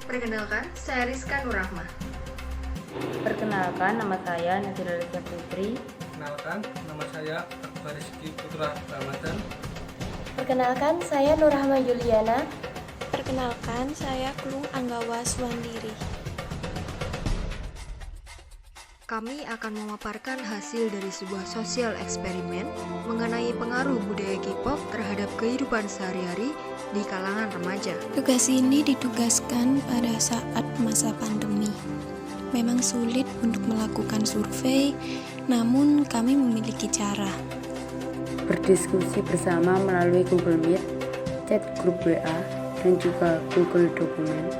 Perkenalkan, saya Rizka Nurrahma. Perkenalkan, nama saya Nazila Rizka Putri. Perkenalkan, nama saya Akbar Rizky Putra Ramadan. Perkenalkan, saya Nurrahma Juliana. Perkenalkan, saya Klung Anggawa Swandiri. Kami akan memaparkan hasil dari sebuah sosial eksperimen mengenai pengaruh budaya K-pop terhadap kehidupan sehari-hari di kalangan remaja. Tugas ini ditugaskan pada saat masa pandemi. Memang sulit untuk melakukan survei, namun kami memiliki cara. Berdiskusi bersama melalui Google Meet, chat grup WA, dan juga Google Dokumen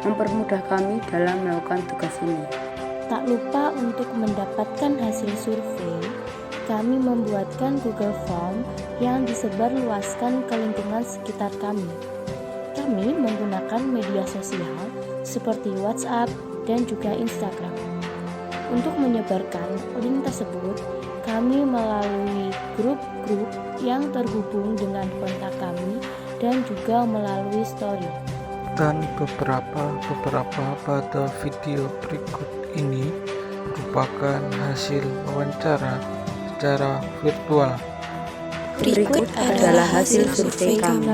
mempermudah kami dalam melakukan tugas ini. Tak lupa untuk mendapatkan hasil survei, kami membuatkan Google Form yang disebarluaskan ke lingkungan sekitar kami. Kami menggunakan media sosial seperti WhatsApp dan juga Instagram. Untuk menyebarkan link tersebut, kami melalui grup-grup yang terhubung dengan kontak kami dan juga melalui story. Dan beberapa pada video berikut ini merupakan hasil wawancara secara virtual. Berikut adalah hasil survei kami.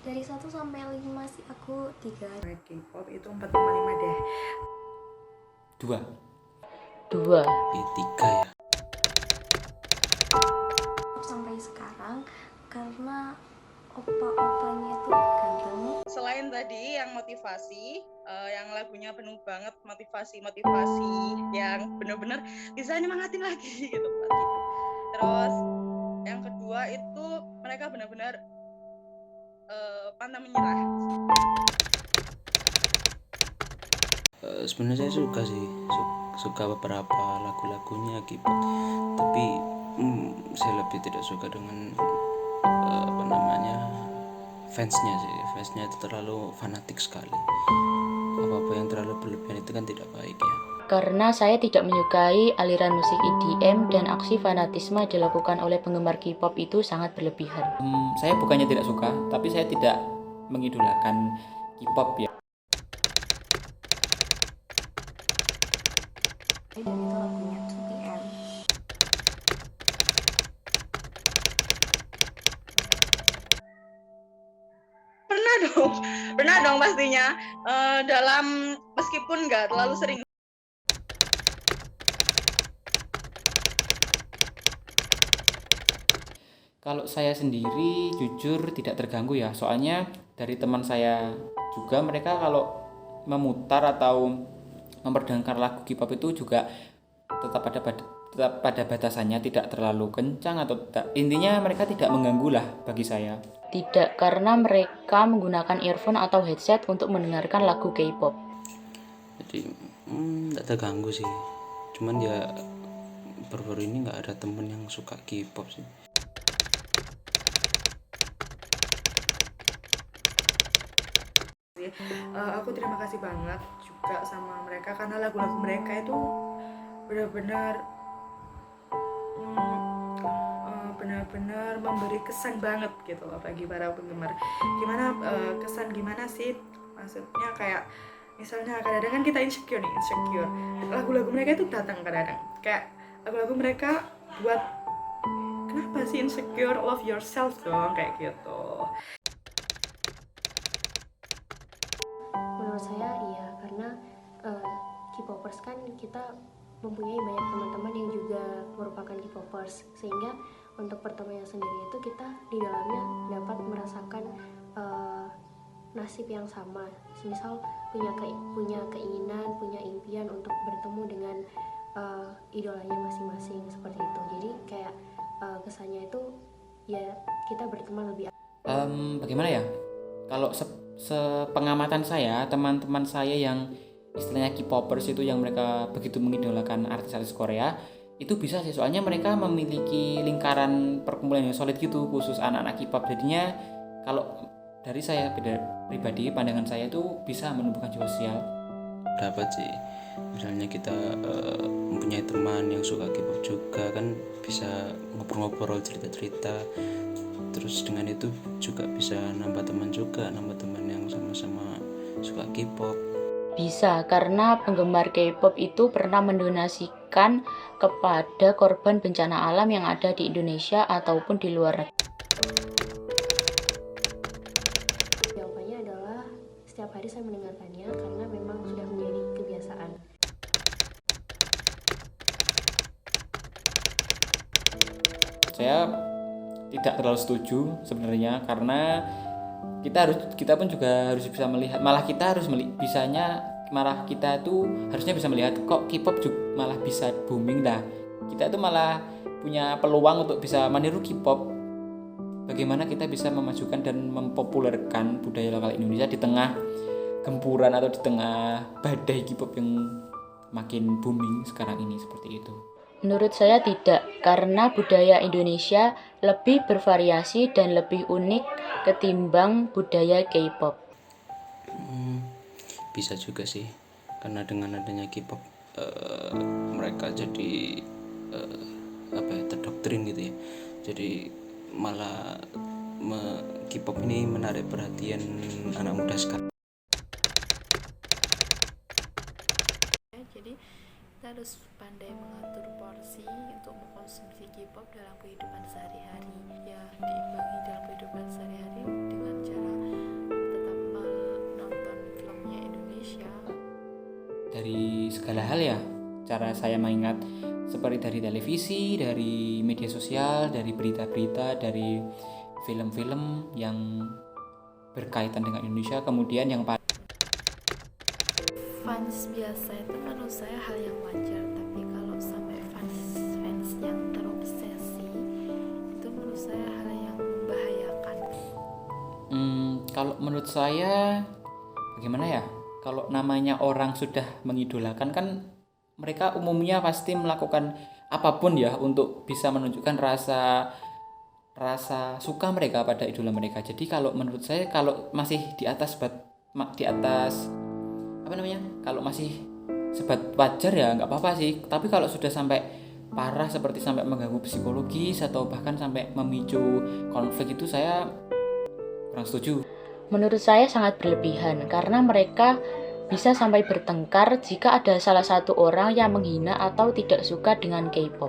Dari 1 sampai 5 sih aku 3. K-pop itu 4,5 deh. 2. 2. 3 ya. Sampai sekarang karena opa-opanya itu ganteng. Selain tadi yang motivasi, yang lagunya penuh banget motivasi yang benar-benar bisa nyemangatin lagi gitu. Terus yang kedua itu mereka benar-benar pantang menyerah. Sebenarnya saya suka sih, suka beberapa lagu-lagunya K-pop, tapi saya lebih tidak suka dengan fansnya sih. Fansnya itu terlalu fanatik sekali. Apa-apa yang terlalu berlebihan itu kan tidak baik ya. Karena saya tidak menyukai aliran musik EDM dan aksi fanatisme dilakukan oleh penggemar K-pop itu sangat berlebihan. Saya bukannya tidak suka, tapi saya tidak mengidolakan K-pop ya. Dan itu lagunya 2PM. Pernah dong pastinya, dalam meskipun nggak terlalu sering. Kalau saya sendiri jujur tidak terganggu ya, soalnya dari teman saya juga mereka kalau memutar atau memperdengarkan lagu K-pop itu juga tetap pada batasannya, tidak terlalu kencang atau tidak. Intinya mereka tidak mengganggu lah bagi saya. Tidak, karena mereka menggunakan earphone atau headset untuk mendengarkan lagu K-pop. Jadi tidak terganggu sih. Cuman ya baru-baru ini nggak ada temen yang suka K-pop sih. Aku terima kasih banget juga sama mereka karena lagu-lagu mereka itu benar-benar benar-benar memberi kesan banget gitu loh bagi para penggemar. Kesan gimana sih? Maksudnya kayak misalnya kadang-kadang kan kita insecure. Lagu-lagu mereka itu datang kadang-kadang. Kayak lagu-lagu mereka buat kenapa sih insecure? Love yourself dong kayak gitu. Menurut saya iya, karena K-popers kan kita mempunyai banyak teman-teman yang juga merupakan K-popers, sehingga untuk pertemuan sendiri itu kita di dalamnya dapat merasakan nasib yang sama. Misal punya keinginan, punya impian untuk bertemu dengan idolanya masing-masing seperti itu. Jadi kayak kesannya itu ya kita berteman lebih. Bagaimana ya? Kalau sepengamatan saya, teman-teman saya yang istilahnya K-popers itu yang mereka begitu mengidolakan artis-artis Korea, itu bisa sih, soalnya mereka memiliki lingkaran perkumpulan yang solid gitu, khusus anak-anak K-pop. Jadinya kalau dari saya pribadi, pandangan saya itu bisa menumbuhkan sosial dapat sih. Misalnya kita mempunyai teman yang suka K-pop juga kan, bisa ngobrol-ngobrol, cerita-cerita. Terus dengan itu juga bisa nambah teman juga, nambah teman yang sama-sama suka K-pop. Bisa, karena penggemar K-pop itu pernah mendonasikan kepada korban bencana alam yang ada di Indonesia ataupun di luar negeri. Jawabannya adalah setiap hari saya mendengarkannya karena memang sudah menjadi kebiasaan. Saya tidak terlalu setuju sebenarnya, karena kita pun juga harus bisa melihat, malah kita tuh harusnya bisa melihat kok K-pop juga malah bisa booming dah. Kita tuh malah punya peluang untuk bisa meniru K-pop. Bagaimana kita bisa memajukan dan mempopulerkan budaya lokal Indonesia di tengah gempuran atau di tengah badai K-pop yang makin booming sekarang ini, seperti itu. Menurut saya tidak, karena budaya Indonesia lebih bervariasi dan lebih unik ketimbang budaya K-pop. Bisa juga sih, karena dengan adanya K-pop mereka jadi terdoktrin gitu ya. Jadi malah K-pop ini menarik perhatian anak muda sekarang. Jadi kita harus pandai mengatur porsi untuk mengkonsumsi K-pop dalam kehidupan sehari-hari. Ya, diimbangi dalam kehidupan sehari-hari dengan cara tetap menonton filmnya Indonesia. Dari segala hal ya, cara saya mengingat seperti dari televisi, dari media sosial, dari berita-berita, dari film-film yang berkaitan dengan Indonesia, kemudian yang Fans biasa itu menurut saya hal yang wajar, tapi kalau sampai fans yang terobsesi itu menurut saya hal yang membahayakan. Kalau menurut saya bagaimana ya? Kalau namanya orang sudah mengidolakan kan mereka umumnya pasti melakukan apapun ya untuk bisa menunjukkan rasa suka mereka pada idola mereka. Jadi kalau menurut saya kalau masih kalau masih sebat wajar ya nggak apa-apa sih. Tapi kalau sudah sampai parah seperti sampai mengganggu psikologis atau bahkan sampai memicu konflik, itu saya kurang setuju. Menurut saya sangat berlebihan, karena mereka bisa sampai bertengkar jika ada salah satu orang yang menghina atau tidak suka dengan K-pop.